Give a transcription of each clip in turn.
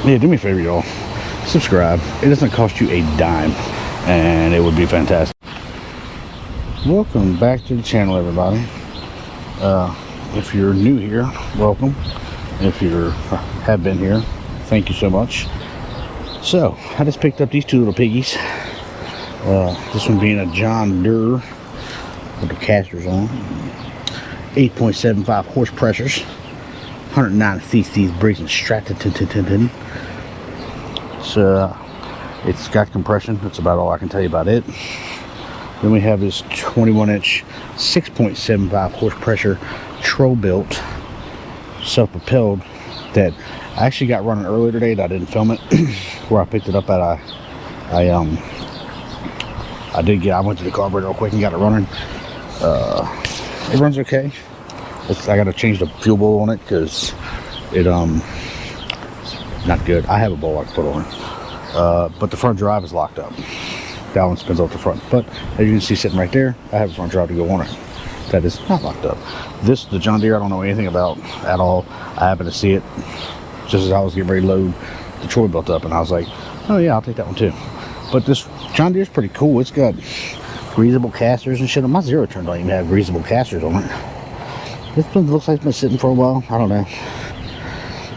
Yeah, do me a favor, y'all. Subscribe. It doesn't cost you a dime, and it would be fantastic. Welcome back to the channel, everybody. If you're new here, welcome. If you have been here, thank you so much. So I just picked up these two little piggies. This one being a John Deere with the casters on, 8.75 horse pressures, 109 cc Briggs Stratton. It's got compression. That's about all I can tell you about it. Then we have this 21-inch 6.75 horse pressure troll built self-propelled that I actually got running earlier today. I didn't film it where I picked it up at I went to the carburetor real quick and got it running. It runs okay. I got to change the fuel bowl on it because it's not good. I have a bowl I can put on it, but the front drive is locked up. That one spins off the front, but as you can see sitting right there, I have a front drive to go on it that is not locked up. The John Deere, I don't know anything about at all. I happened to see it just as I was getting ready to load the Troy built up, and I was like, oh yeah, I'll take that one too. But this John Deere's pretty cool. It's got greasable casters and shit. My zero turn don't even have greasable casters on it. This one looks like it's been sitting for a while. I don't know.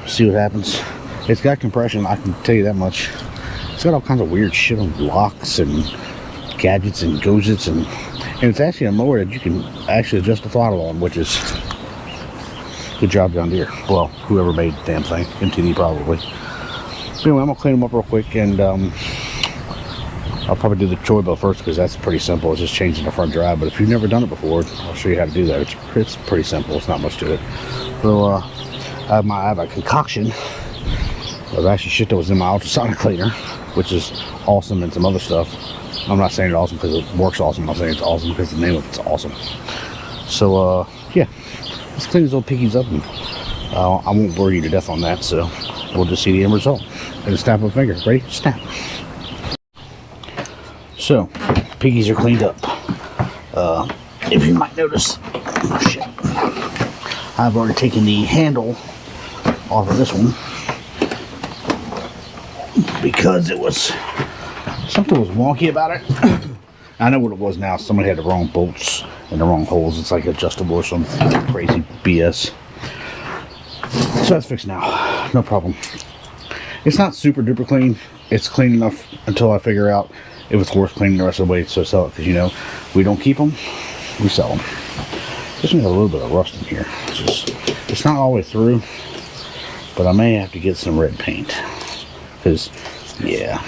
See what happens. It's got compression, I can tell you that much. It's got all kinds of weird shit on locks and gadgets and gadgets, and it's actually a mower that you can actually adjust the throttle on, which is good job, John Deere. Well, whoever made the damn thing, MTD probably. But anyway, I'm gonna clean them up real quick, and I'll probably do the Troy build first because that's pretty simple. It's just changing the front drive. But if you've never done it before, I'll show you how to do that. It's pretty simple. It's not much to it. So I have a concoction of actually shit that was in my ultrasonic cleaner, which is awesome, and some other stuff. I'm not saying it's awesome because it works awesome. I'm saying it's awesome because the name of it's awesome. So yeah, let's clean these little piggies up, and I won't bore you to death on that. So we'll just see the end result. And a snap of a finger. Ready? Snap. So piggies are cleaned up. If you might notice, oh shit, I've already taken the handle off of this one because something was wonky about it. I know what it was now. Somebody had the wrong bolts and the wrong holes. It's like adjustable or some crazy BS. So that's fixed now. No problem. It's not super duper clean. It's clean enough until I figure out if it's worth cleaning the rest of the way to sell it. Because, you know, we don't keep them, we sell them. This one has a little bit of rust in here. It's not all the way through, but I may have to get some red paint. Because, yeah,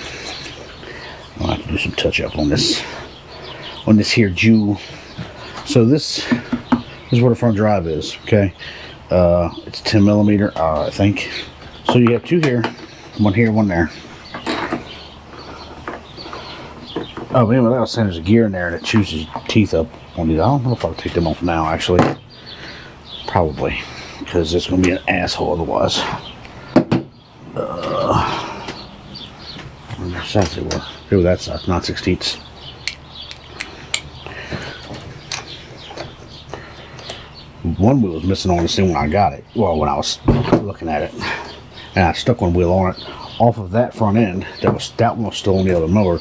I'll have to do some touch up on this here jewel. So this is where the front drive is, okay? It's 10 millimeter, I think. So you have two here, one here, one there. Oh, anyway, I was saying there's a gear in there and it chews his teeth up on these. I don't know if I'll take them off now, actually. Probably, because it's going to be an asshole otherwise. That's it. Well, that sucks. Not 16ths. One wheel was missing on this thing when I got it. Well, when I was looking at it, and I stuck one wheel on it off of that front end. That one was still on the other mower,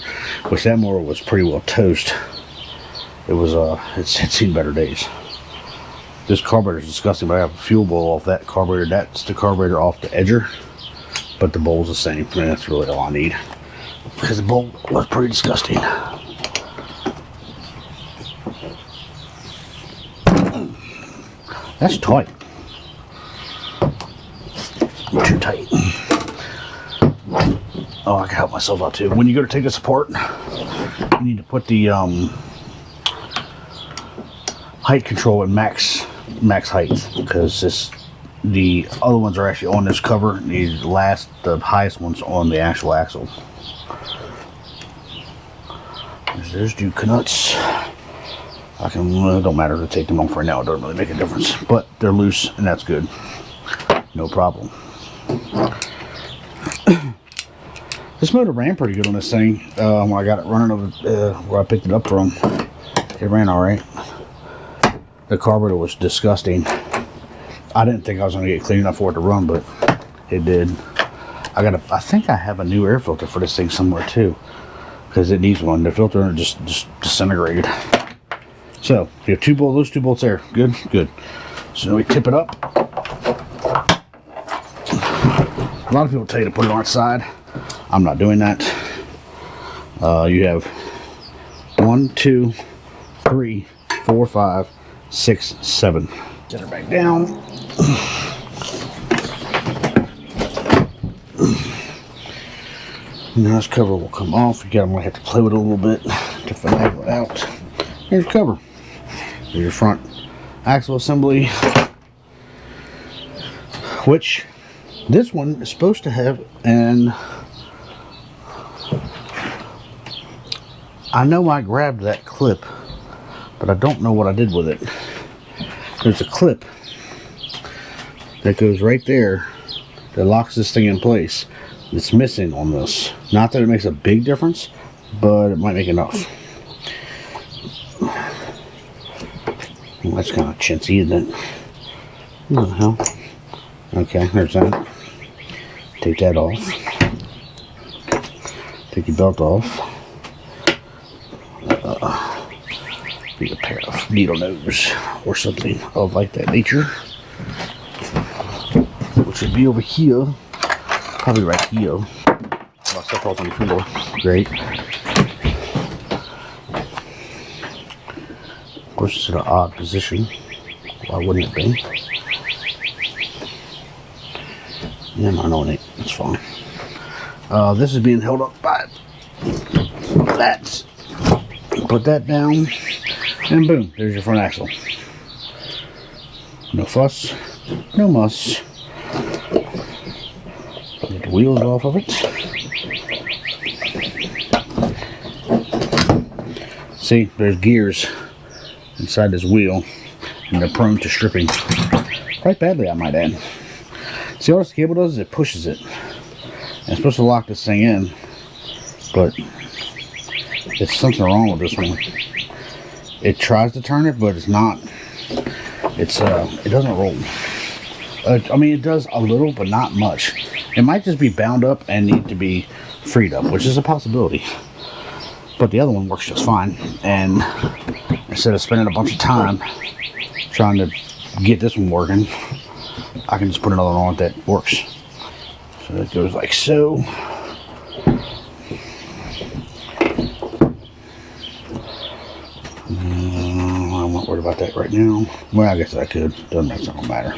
which that mower was pretty well toast. It was it's seen better days. This carburetor is disgusting, but I have a fuel bowl off that carburetor. That's the carburetor off the edger, but the bowl's the same, and that's really all I need. Because the bowl was pretty disgusting. That's tight. Too tight. Oh, I can help myself out too. When you go to take this apart, you need to put the height control at max height, because the other ones are actually on this cover. The highest one's on the actual axle. There's two nuts. It don't matter to take them off right now. It doesn't really make a difference. But they're loose, and that's good. No problem. This motor ran pretty good on this thing when I got it running over where I picked it up from. It ran all right. The carburetor was disgusting. I didn't think I was going to get clean enough for it to run, but it did. I think I have a new air filter for this thing somewhere too, because it needs one. The filter just disintegrated. So you have those two bolts there. Good, good. So we tip it up. A lot of people tell you to put it on its side. I'm not doing that. You have 1, 2, 3, 4, 5, 6, 7. Set her back down. Now this cover will come off. I'm gonna have to play with it a little bit to finagle it out. Here's your cover. Here's your front axle assembly, which this one is supposed to have, and I know I grabbed that clip, but I don't know what I did with it. There's a clip that goes right there that locks this thing in place. It's missing on this. Not that it makes a big difference, but it might make enough. Well, that's kind of chintzy, isn't it? What the hell? Okay, there's that. Take that off. Take your belt off. Be a pair of needle nose or something of like that nature, which would be over here, probably right here. My stuff falls on the floor. Great. Of course, it's in an odd position. Why wouldn't it be? Yeah, I know it. It's fine. This is being held up by that. Put that down. And boom, there's your front axle. No fuss, no muss. Get the wheels off of it. See, there's gears inside this wheel, and they're prone to stripping. Quite badly, I might add. See, all this cable does is it pushes it. And it's supposed to lock this thing in, but there's something wrong with this one. It tries to turn it, but it's not. It doesn't roll. I mean, it does a little, but not much. It might just be bound up and need to be freed up, which is a possibility. But the other one works just fine. And instead of spending a bunch of time trying to get this one working, I can just put another one on that works. So it goes like so. I'm not worried about that right now. Well, I guess I could. It's not gonna matter.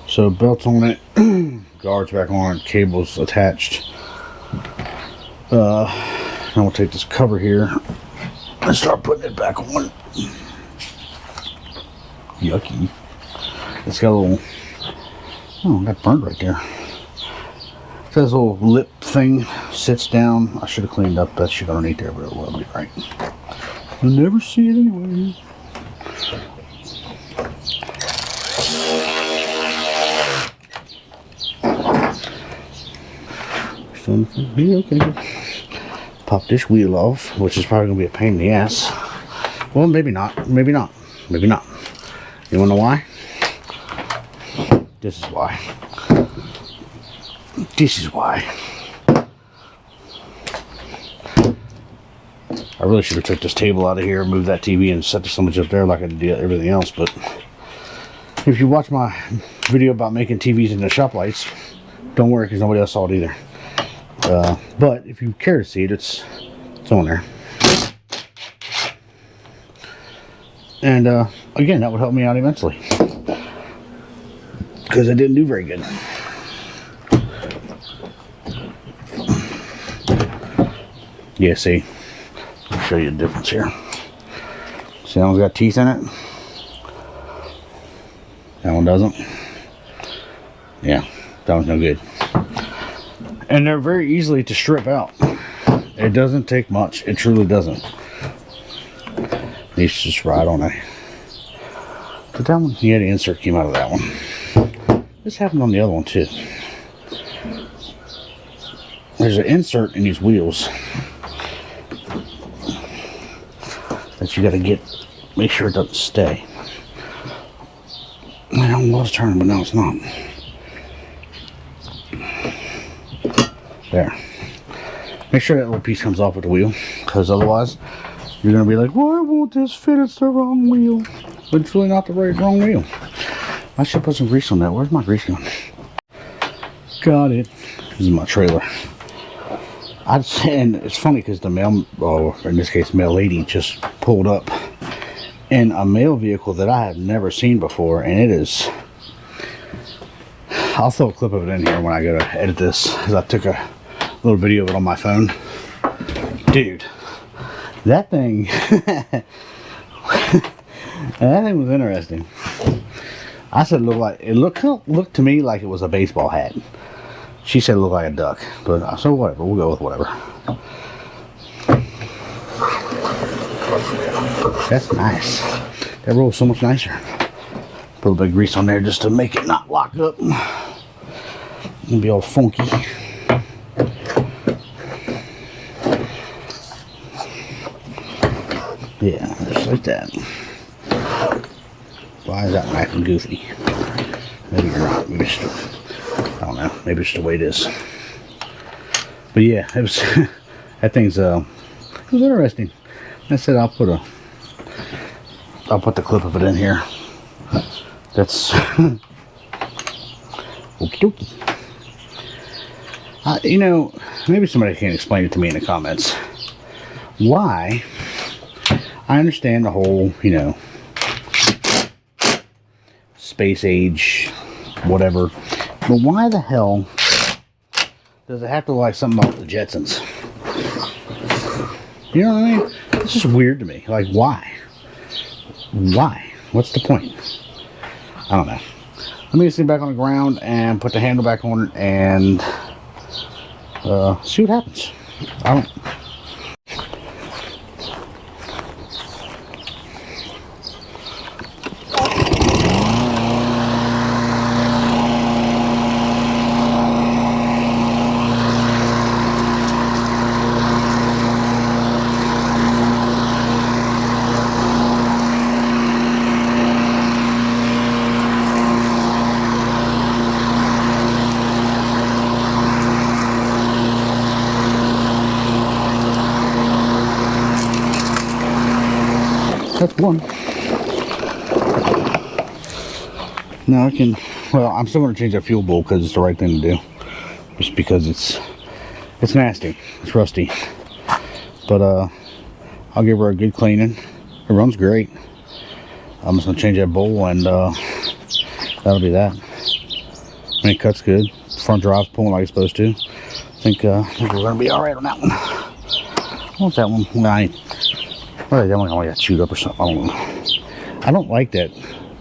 So belts on it, guards back on it, cables attached. Now we'll take this cover here and start putting it back on. Yucky. It's got a little, oh, got burned right there. It's got this little lip thing, sits down. I should have cleaned up that shit underneath there, but it will be right. You'll never see it anyway. Yeah, okay. Pop this wheel off, which is probably gonna be a pain in the ass. Well, maybe not. Maybe not. Maybe not. You wanna know why? This is why. This is why. I really should have took this table out of here, moved that TV, and set the sandwich up there like I did everything else. But if you watch my video about making TVs into shop lights, don't worry, because nobody else saw it either. But if you care to see it, it's on there. And again, that would help me out immensely, because I didn't do very good. Yeah, see, I'll show you the difference here. See, that one's got teeth in it. That one doesn't. Yeah, that one's no good. And they're very easily to strip out. It doesn't take much. It truly doesn't. These just ride on it. But that one, yeah, the insert came out of that one. This happened on the other one too. There's an insert in these wheels that you got to make sure it doesn't stay. I was turning, but now it's not. There. Make sure that little piece comes off with the wheel, because otherwise you're going to be like, why won't this fit? It's the wrong wheel. But it's really not the wrong wheel. I should put some grease on that. Where's my grease gun? Got it. This is my trailer. And it's funny because the mail, or in this case, mail lady, just pulled up in a mail vehicle that I have never seen before, and it is. I'll throw a clip of it in here when I go to edit this, because I took a little video of it on my phone. Dude, that thing, that thing was interesting. I said it looked to me like it was a baseball hat. She said it looked like a duck, but so whatever, we'll go with whatever. That's nice. That rolls so much nicer. Put a little bit of grease on there just to make it not lock up. It'll be all funky. Yeah, just like that. Why is that acting goofy? Maybe you're not. Maybe it's I don't know. Maybe it's the way it is. But yeah, it was. That thing's it was interesting. I said I'll put the clip of it in here. That's okie dokie. You know, maybe somebody can explain it to me in the comments. Why? I understand the whole, you know, space age, whatever. But why the hell does it have to look like something off the Jetsons? You know what I mean? It's just weird to me. Like, why? Why? What's the point? I don't know. Let me get it back on the ground and put the handle back on it and see what happens. I don't. That's one. Now I can, well, I'm still going to change that fuel bowl because it's the right thing to do. Just because it's nasty. It's rusty. But I'll give her a good cleaning. It runs great. I'm just going to change that bowl and that'll be that. And it cuts good. Front drive's pulling like it's supposed to. I think we're going to be alright on that one. What's that one? Well, that one only got chewed up or something. I don't know. I don't like that.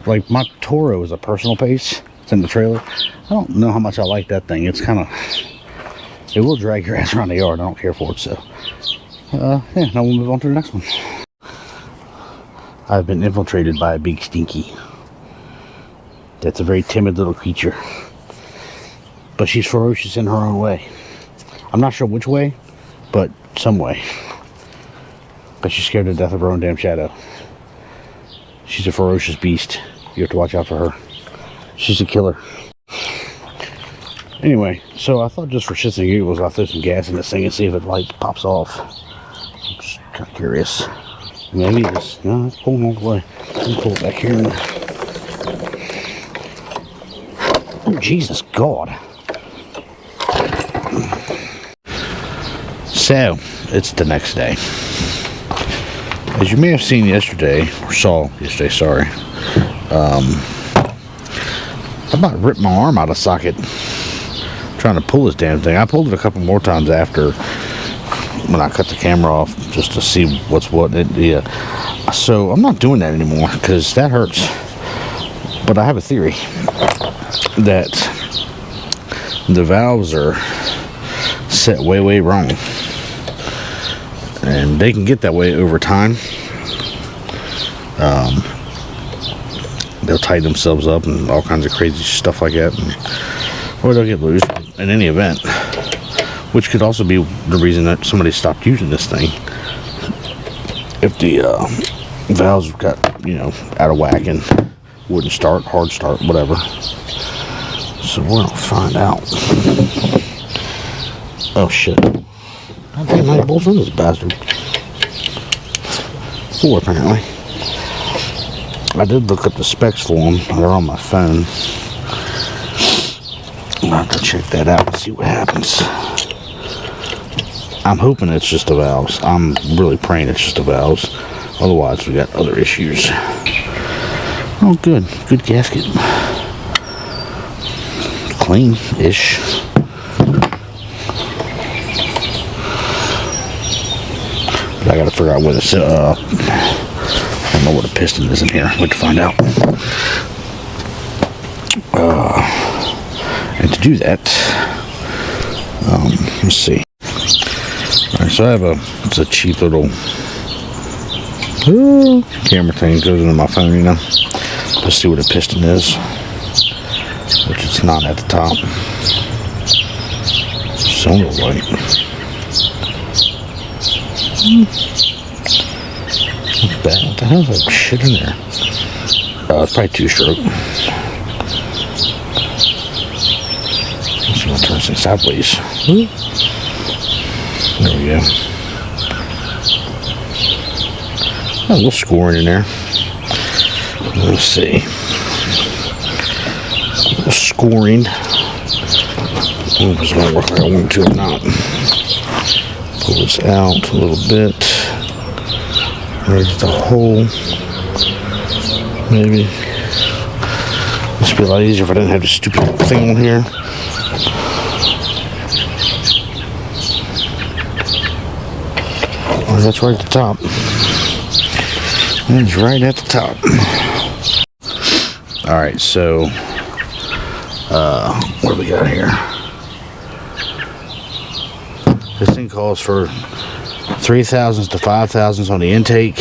Like, my Toro is a personal pace. It's in the trailer. I don't know how much I like that thing. It's kind of... It will drag your ass around the yard. I don't care for it, so... yeah, now we'll move on to the next one. I've been infiltrated by a big stinky. That's a very timid little creature. But she's ferocious in her own way. I'm not sure which way, but some way. But she's scared to death of her own damn shadow. She's a ferocious beast. You have to watch out for her. She's a killer. Anyway, so I thought just for shits and giggles I'll throw some gas in this thing and see if it like pops off. I'm just kind of curious. Maybe it's, no, it's pulling all the way. Let me pull it back here. Oh, Jesus God. So, it's the next day. As you may have seen yesterday, or saw yesterday, sorry, I about ripped my arm out of socket trying to pull this damn thing. I pulled it a couple more times after when I cut the camera off just to see what's what. Yeah. So I'm not doing that anymore because that hurts. But I have a theory that the valves are set way wrong. And they can get that way over time. They'll tighten themselves up and all kinds of crazy stuff like that. Or they'll get loose in any event. Which could also be the reason that somebody stopped using this thing. If the valves got, you know, out of whack and wouldn't start, hard start, whatever. So we're gonna find out. Oh shit. I think my bolts on this bastard. 4 apparently. I did look up the specs for them. They're on my phone. I'll have to check that out and see what happens. I'm hoping it's just the valves. I'm really praying it's just the valves. Otherwise, we got other issues. Oh, good. Good gasket. Clean-ish. But I gotta figure out where this, I don't know what a piston is in here. We'll have to find out. And to do that, let's see. Alright, so I have it's a cheap little camera thing. Goes into my phone, you know. Let's see what a piston is. Which it's not at the top. Cylinder light. Not bad. What the hell is that shit in there? It's probably 2-stroke. Let's turn this thing sideways. There we go. A little scoring in there. Let's see. A little scoring. I don't know if it's going to work like I want it to or not. Pull this out a little bit. There's the hole. Maybe. This would be a lot easier if I didn't have this stupid thing on here. Oh, that's right at the top. That's right at the top. Alright, so what do we got here? This thing calls for 3,000s to 5,000s on the intake,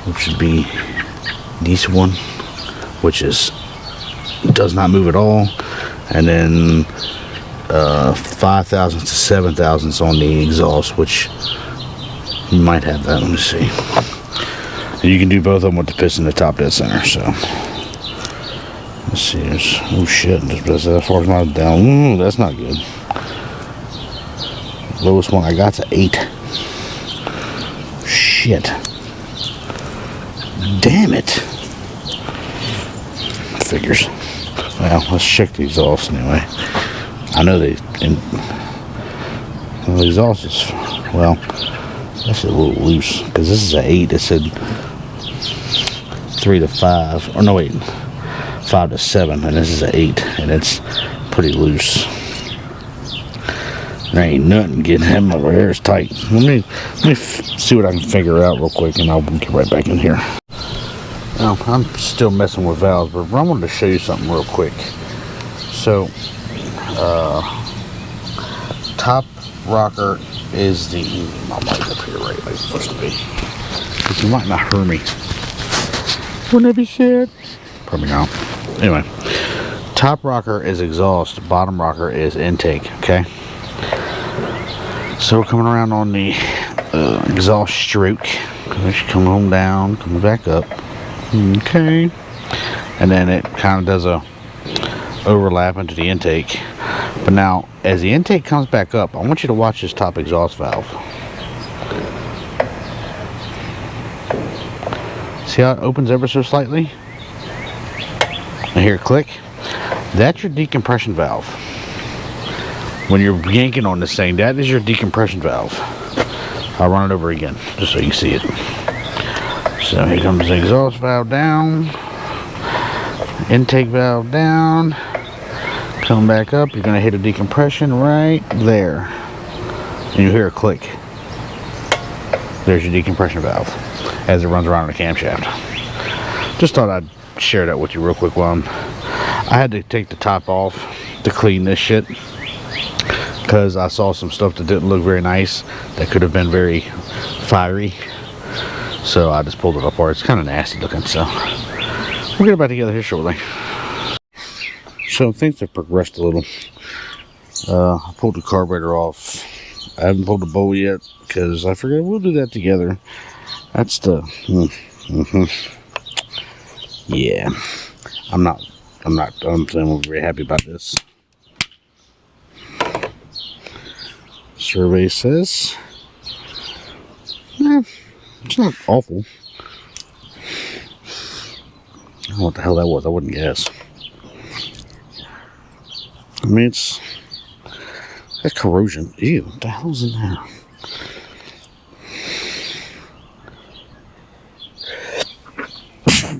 which should be decent one, which is does not move at all, and then 5,000s to 7,000s on the exhaust, which you might have that. Let me see. And you can do both of them with the piston in the top dead center. So let's see. Oh shit! That's as far as my down. That's not good. Lowest one I got's an 8. Shit. Damn it. Figures. Well, let's check the exhaust anyway. I know the exhaust is, well, that's a little loose because this is an 8. It said 3 to 5, or no wait, 5 to 7, and this is an 8, and it's pretty loose. There ain't nothing getting him over here. It's tight. Let me see what I can figure out real quick, and I'll get right back in here. Now, I'm still messing with valves, but I wanted to show you something real quick. So, top rocker is the, my mic up here right like it's supposed to be. But you might not hear me. Wouldn't that be sad? Probably not. Anyway, top rocker is exhaust, bottom rocker is intake, okay? So we're coming around on the exhaust stroke. Coming on down, coming back up. Okay. And then it kind of does a overlap into the intake. But now, as the intake comes back up, I want you to watch this top exhaust valve. See how it opens ever so slightly? And here, click. That's your decompression valve. When you're yanking on this thing, that is your decompression valve. I'll run it over again, just so you see it. So here comes the exhaust valve down. Intake valve down. Come back up, you're gonna hit a decompression right there. And you hear a click. There's your decompression valve as it runs around the camshaft. Just thought I'd share that with you real quick while I had to take the top off to clean this shit, because I saw some stuff that didn't look very nice, that could have been very fiery. So I just pulled it apart. It's kind of nasty looking, so we'll get it back together here shortly. So things have progressed a little. I pulled the carburetor off. I haven't pulled the bowl yet because I figured we'll do that together. That's the yeah. I'm not I'm saying I'm very happy about this. Survey says, it's not awful. I don't know what the hell that was. I wouldn't guess. I mean, it's corrosion. Ew, what the hell's in there?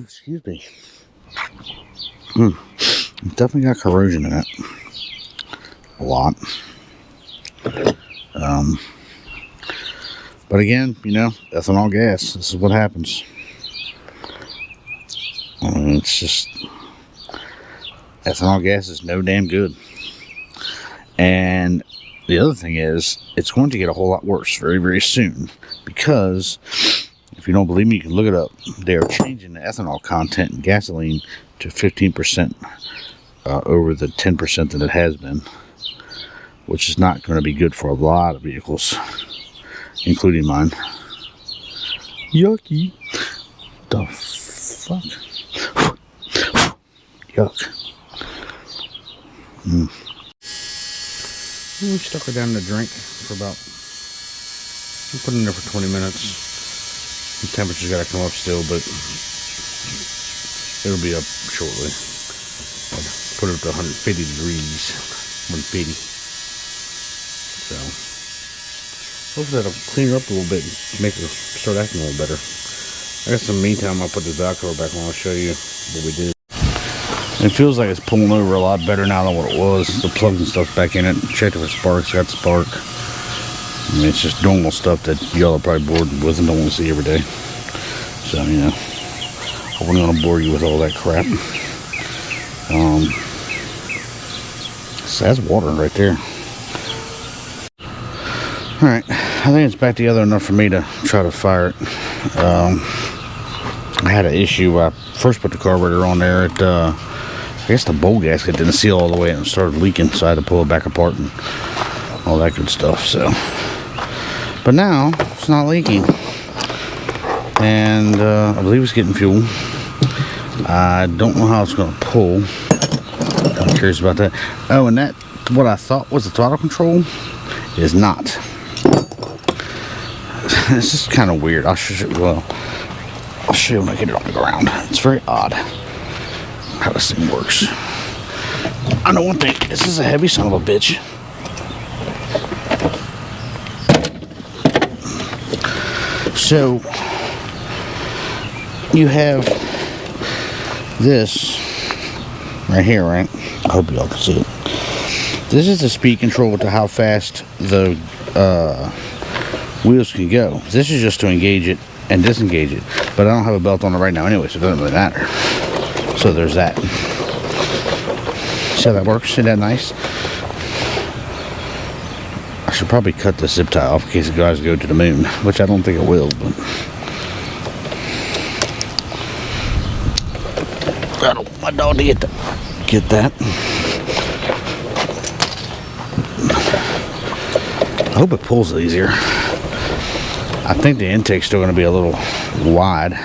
Excuse me. Definitely got corrosion in it. A lot. But again, you know, ethanol gas. This is what happens. It's just, ethanol gas is no damn good. And the other thing is, it's going to get a whole lot worse very, very soon. Because, if you don't believe me, you can look it up. They are changing the ethanol content in gasoline to 15% over the 10% that it has been. Which is not going to be good for a lot of vehicles, including mine. Yucky. The fuck? Yuck. We stuck her down to drink for about, we put it in there for 20 minutes. The temperature's got to come up still, but it'll be up shortly. I'll put it up to 150 degrees. 150. So, hopefully that'll clean her up a little bit and make her start acting a little better. I guess in the meantime, I'll put the valve cover back on. I'll show you what we did. It feels like it's pulling over a lot better now than what it was. The plugs and stuff's back in it. Checked if it sparks. Got the spark. I mean, it's just normal stuff that y'all are probably bored with and don't want to see every day. So, you know, I wasn't going to bore you with all that crap. So that's water right there. Alright, I think it's back together enough for me to try to fire it. I had an issue. I first put the carburetor on there. I guess the bowl gasket didn't seal all the way and started leaking, so I had to pull it back apart and all that good stuff. So, but now it's not leaking, and I believe it's getting fuel. I don't know how it's going to pull. I'm curious about that. Oh, and that, what I thought was the throttle control, is not. This is kind of weird. I'll show you when I get it on the ground. It's very odd how this thing works. I know one thing. This is a heavy son of a bitch. So you have this right here, right? I hope y'all can see it. This is the speed control to how fast the wheels can go. This is just to engage it and disengage it, but I don't have a belt on it right now anyway, so it doesn't really matter. So there's that. See how that works? Isn't that nice? I should probably cut the zip tie off in case it guys go to the moon, which I don't think it will, but I don't want my dog to get that. I hope it pulls easier. I think the intake's still going to be a little wide.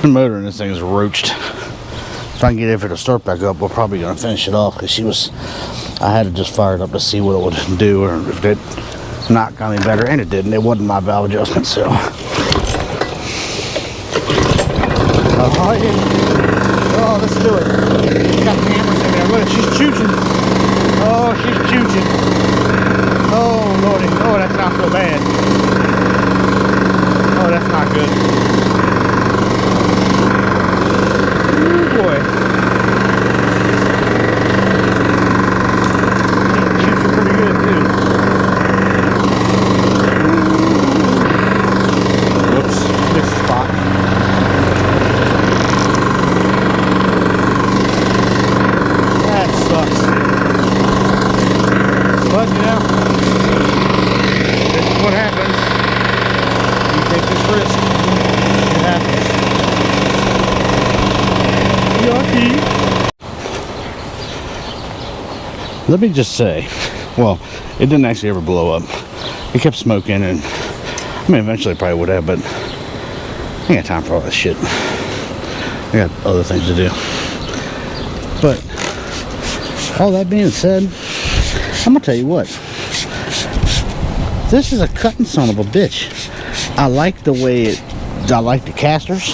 The motor in this thing is roached. If I can get it to start back up, we're probably going to finish it off, because I had to just fire it up to see what it would do, or if it not got any better, and it didn't. It wasn't my valve adjustment, so. Oh, let's do it. Got the hammers in there. Look, she's chooching. Oh, she's chooching. Oh, lordy. Oh, that's not so bad. Oh, that's not good. Boy. Shoots are pretty good too. Whoops, missed the spot. Let me just say, well, it didn't actually ever blow up. It kept smoking, and I mean, eventually it probably would have, but I ain't got time for all that shit. I got other things to do. But all that being said, I'm gonna tell you what. This is a cutting son of a bitch. I like the way I like the casters.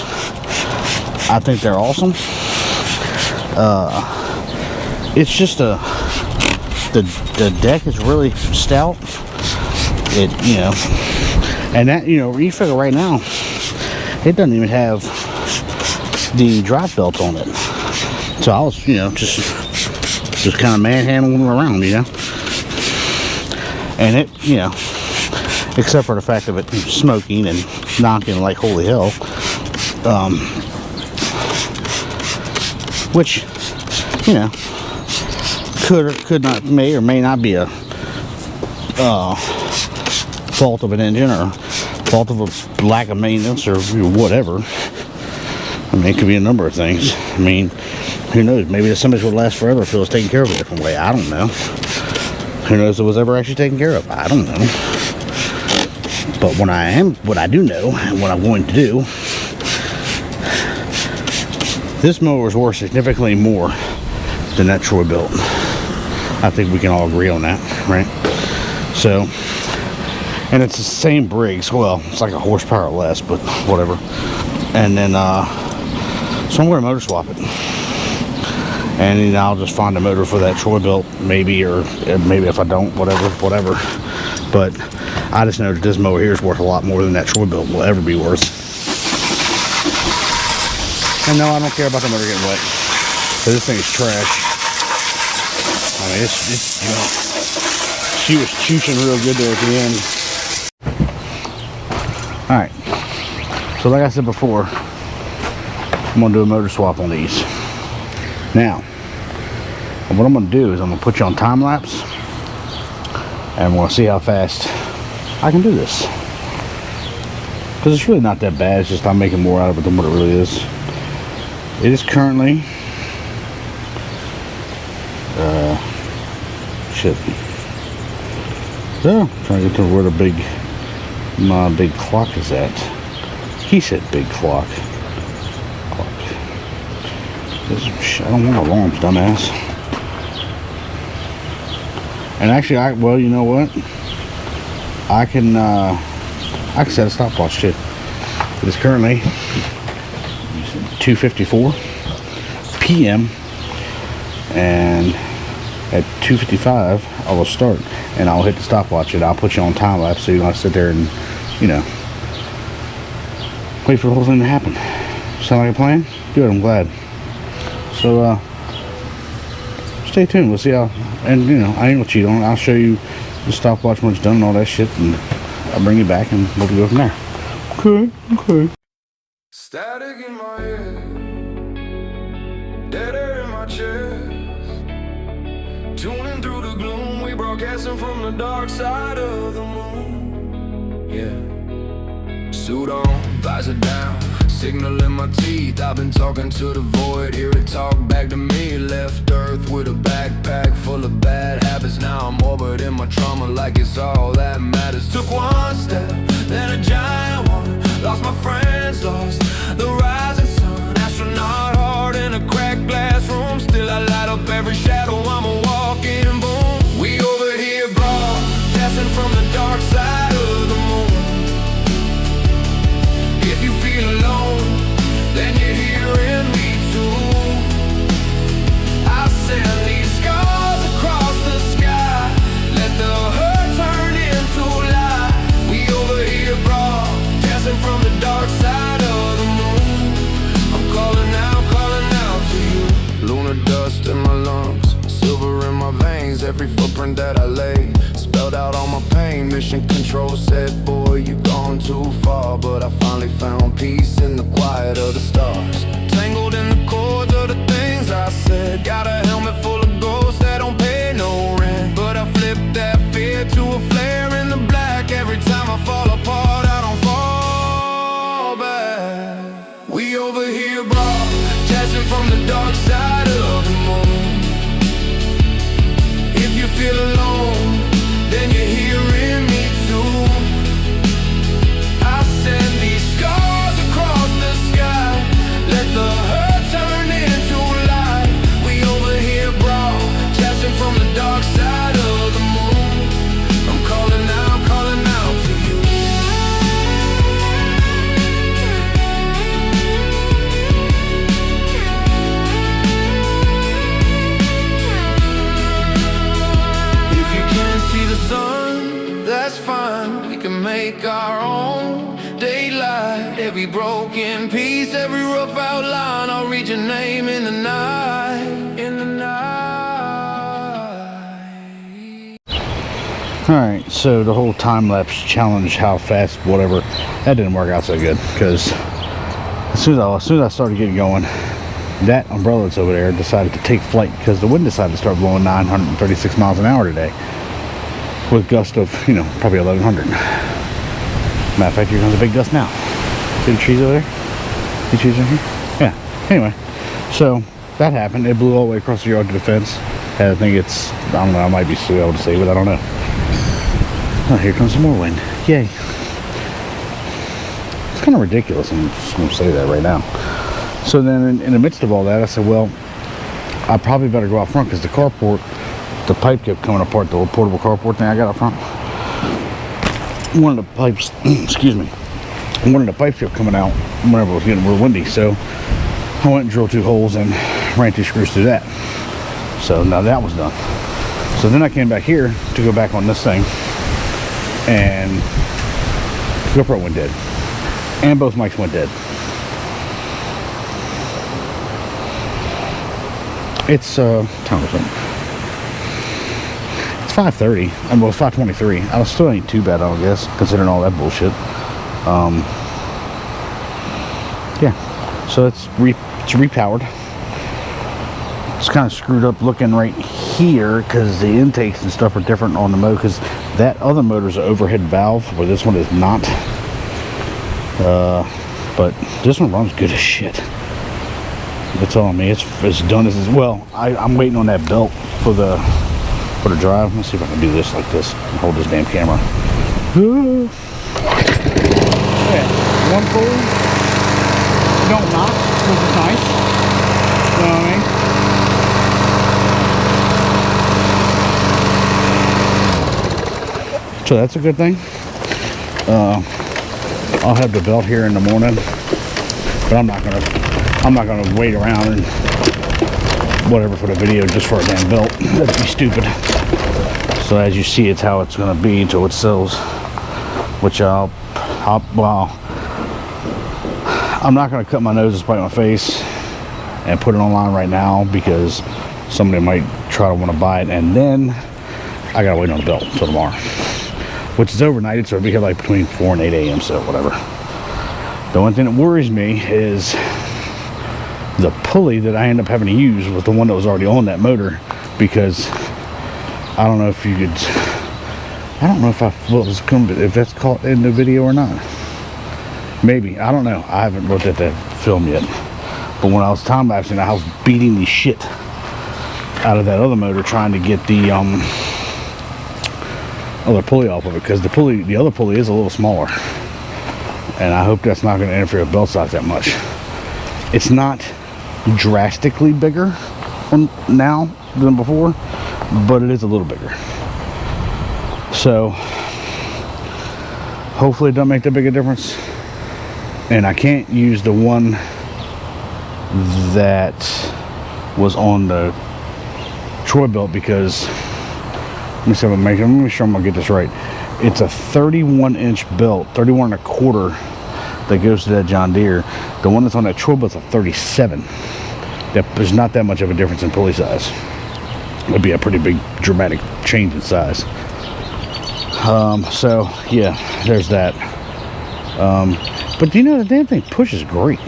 I think they're awesome. It's just the deck is really stout. It, you know, and that, you know, you figure right now, it doesn't even have the drop belt on it. So I was, you know, just kind of manhandling them around, you know. And it, you know, except for the fact of it smoking and knocking like holy hell, which, you know, could or could not, may or may not be a fault of an engine or fault of a lack of maintenance or whatever. I mean, it could be a number of things. I mean, who knows? Maybe somebody's would last forever if it was taken care of a different way. I don't know. Who knows if it was ever actually taken care of? I don't know. But what I do know, and what I'm going to do, this mower is worth significantly more than that Troy built. I think we can all agree on that, right? So, and it's the same Briggs. Well, it's like a horsepower less, but whatever. And then, so I'm going to motor swap it. And then I'll just find a motor for that Troy built, maybe, or maybe if I don't, whatever. But I just know that this mower here is worth a lot more than that Troy built will ever be worth. And no, I don't care about the motor getting wet. So this thing is trash. I mean, it's you know, she was chooching real good there at the end. Alright. So like I said before, I'm going to do a motor swap on these. Now, what I'm going to do is I'm going to put you on time lapse. And we're going to see how fast I can do this. Because it's really not that bad. It's just I'm making more out of it than what it really is. It is currently... shit. So, trying to get to where my big clock is at. He said big clock. I don't want alarms, dumbass. And actually, well, you know what? I can set a stopwatch too. It is currently 2:54 p.m. and at 2:55 I will start, and I'll hit the stopwatch and I'll put you on time lapse so you don't have to sit there and, you know, wait for the whole thing to happen. Sound like a plan? Good, I'm glad. So stay tuned. We'll see how, and you know, I ain't gonna cheat on it. I'll show you the stopwatch when it's done and all that shit, and I'll bring you back and we'll go from there. Okay. Static in my head, dead air in my chest, tuning through the gloom, we broadcasting from the dark side of the moon. Yeah. Suit on, visor down, signal in my teeth. I've been talking to the void, hear it talk back to me. Left earth with a backpack full of bad habits. Now I'm orbiting my trauma like it's all that matters. Took one step, then a giant one. Lost my friends, lost the rising sun. Astronaut heart in a cracked glass room. Still I light up every shadow, I'm a walking boom. We over here broadcasting from the dark side of the moon. If you feel alone, then you're hearing me too. I send these scars across the sky. Let the hurt turn into light. We over here broadcasting from the dark side of the moon. I'm calling out to you. Lunar dust in my lungs, silver in my veins. Every footprint that I laid spelled out all my pain. Mission control said, boy, you gone too far. But I finally found peace in the quiet of the stars. Tangled in the chords of the things I said. Got a helmet full of ghosts that don't pay no rent. But I flip that fear to a flare in the black. Every time I fall apart, I don't fall back. We over here broadcasting from the dark side of the moon. If you feel alone, then you're hearing me too. I send these scars across the sky, let the hurt turn into light. We over here broadcasting from the dark side of the moon. I'm calling out to you. If you can't see the sun, that's fine. We can make our own daylight. Every broken piece, every rough outline, I'll read your name in the night. In the night. Alright, so the whole time-lapse challenge, how fast, whatever, that didn't work out so good, because as soon as I started getting going, that umbrella that's over there decided to take flight, because the wind decided to start blowing 936 miles an hour today, with gusts of, you know, probably 1100. Matter of fact, here comes a big gust now. See the trees over there? See trees in here? Yeah. Anyway, so that happened. It blew all the way across the yard to the fence. I think it's, I don't know, I might be too able to say, but I don't know. Oh, here comes some more wind. Yay. It's kind of ridiculous. I'm just going to say that right now. So then in the midst of all that, I said, well, I probably better go out front, because the carport, the pipe kept coming apart, the little portable carport thing I got out front. One of the pipes, excuse me, one of the pipes kept coming out whenever it was getting real windy. So I went and drilled 2 holes and ran 2 screws through that. So now that was done. So then I came back here to go back on this thing, and GoPro went dead, and both mics went dead. It's time or something. It's 5:30. Well, it's 5:23. I still ain't too bad, I guess, considering all that bullshit. Yeah. So it's repowered. It's kind of screwed up looking right here, because the intakes and stuff are different on the motor, because that other motor is an overhead valve, where this one is not. But this one runs good as shit. That's all I mean. It's done as well. I'm waiting on that belt for the drive. Let's see if I can do this like this and hold this damn camera. Yeah, one pull. Don't knock, which is nice. You know what I mean? So that's a good thing. I'll have the belt here in the morning, but I'm not gonna wait around and whatever for the video just for a damn belt. That'd be stupid. So as you see, it's how it's gonna be until it sells, which well, I'm not gonna cut my nose and spite my face and put it online right now, because somebody might try to want to buy it, and then I gotta wait on the belt until tomorrow, which is overnighted, so it'll be here like between 4 and 8 a.m. so whatever. The one thing that worries me is the pulley that I end up having to use was the one that was already on that motor, because I don't know if you could, I don't know if if that's caught in the video or not. Maybe, I don't know. I haven't looked at that film yet. But when I was time lapsing, I was beating the shit out of that other motor trying to get the other pulley off of it, because the other pulley is a little smaller, and I hope that's not going to interfere with belt size that much. It's not drastically bigger now than before, but it is a little bigger. So hopefully it doesn't make that big a difference. And I can't use the one that was on the Troy belt, because let me see if I make it. Let me make sure I'm gonna get this right. It's a 31-inch belt, 31 and a quarter, that goes to that John Deere. The one that's on that Troy belt's a 37. There's not that much of a difference in pulley size. It'd be a pretty big dramatic change in size. So yeah, there's that. But you know, the damn thing pushes great.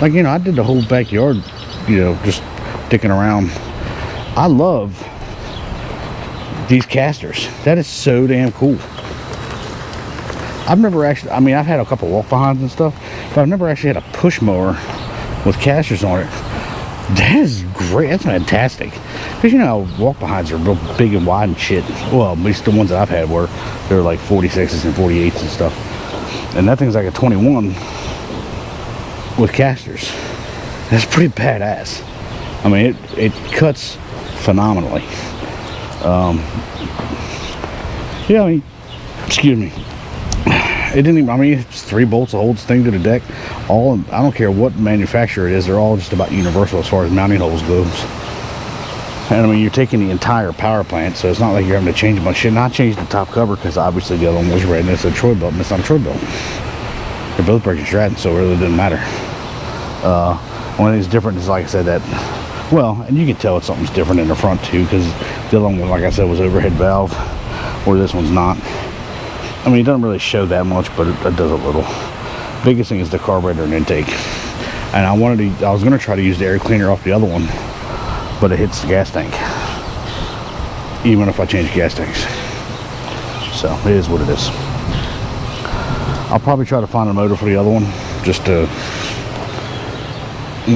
Like, you know, I did the whole backyard, you know, just dicking around. I love these casters. That is so damn cool. I've never actually, I mean, I've had a couple walk behinds and stuff, but I've never actually had a push mower with casters on it. That is great. That's fantastic. Because, you know, walk behinds are real big and wide and shit. Well, at least the ones that I've had were, they were like 46s and 48s and stuff. And that thing's like a 21 with casters. That's pretty badass. I mean, it cuts phenomenally. Yeah, I mean, excuse me. It didn't even, I mean, it's 3 bolts that holds thing to the deck. All, I don't care what manufacturer it is, they're all just about universal as far as mounting holes goes. And I mean, you're taking the entire power plant, so it's not like you're having to change a bunch of shit. And I changed the top cover because obviously the other one was red and it's a Troy-Bilt, and it's not a Troy-Bilt. They're both Briggs Stratton, so it really didn't matter. One thing's different is, like I said, that, well, and you can tell it's something's different in the front too, because the other one, like I said, was overhead valve, where this one's not. I mean, it doesn't really show that much, but it does a little. Biggest thing is the carburetor and intake. And I was gonna try to use the air cleaner off the other one, but it hits the gas tank, even if I change gas tanks. So it is what it is. I'll probably try to find a motor for the other one, just to,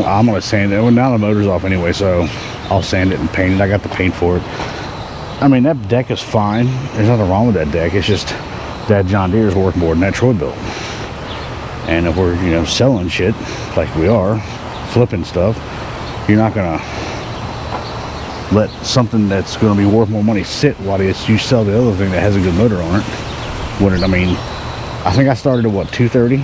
I'm gonna sand it. Well, now the motor's off anyway, so I'll sand it and paint it. I got the paint for it. I mean, that deck is fine. There's nothing wrong with that deck. It's just that John Deere is worth more than that Troy-Bilt. And if we're, you know, selling shit like we are, flipping stuff, you're not gonna let something that's gonna be worth more money sit while you sell the other thing that has a good motor on it. I mean, I think I started at what, 230,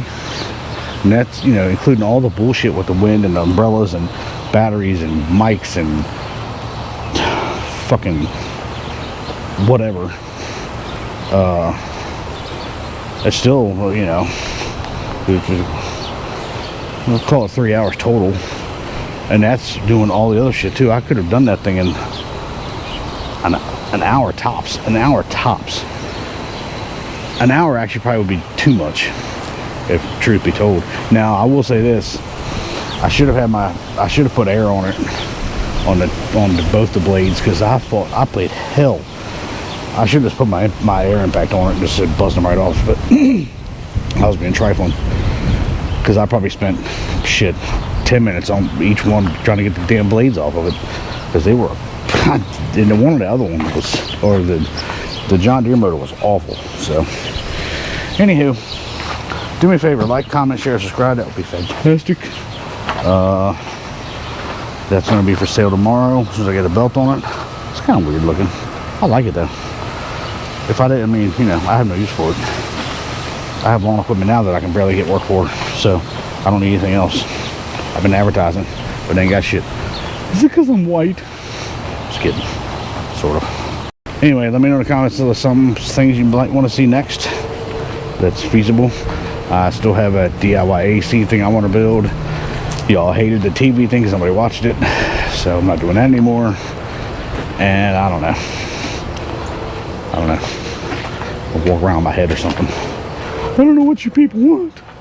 and that's, you know, including all the bullshit with the wind and the umbrellas and batteries and mics and fucking whatever. It's still, you know, we'll call it 3 hours total, and that's doing all the other shit too. I could have done that thing in an hour tops. An hour tops. An hour actually probably would be too much, if truth be told. Now I will say this: I should have put air on it, on both the blades, because I played hell. I should have just put my air impact on it and just buzz them right off, but I was being trifling, because I probably spent 10 minutes on each one trying to get the damn blades off of it, because they were, and the one of the other one was, or the John Deere motor was awful. So anywho, do me a favor, like, comment, share, subscribe. That would be fantastic. That's going to be for sale tomorrow as soon as I get a belt on it. It's kind of weird looking. I like it though. If I didn't, I mean, you know, I have no use for it. I have lawn equipment now that I can barely get work for, so I don't need anything else. I've been advertising, but they ain't got shit. Is it because I'm white? Just kidding, sort of. Anyway, let me know in the comments of some things you might want to see next that's feasible. I still have a DIY AC thing I want to build. Y'all hated the TV thing because nobody watched it, so I'm not doing that anymore. And I don't know. I'll walk around my head or something. I don't know what you people want.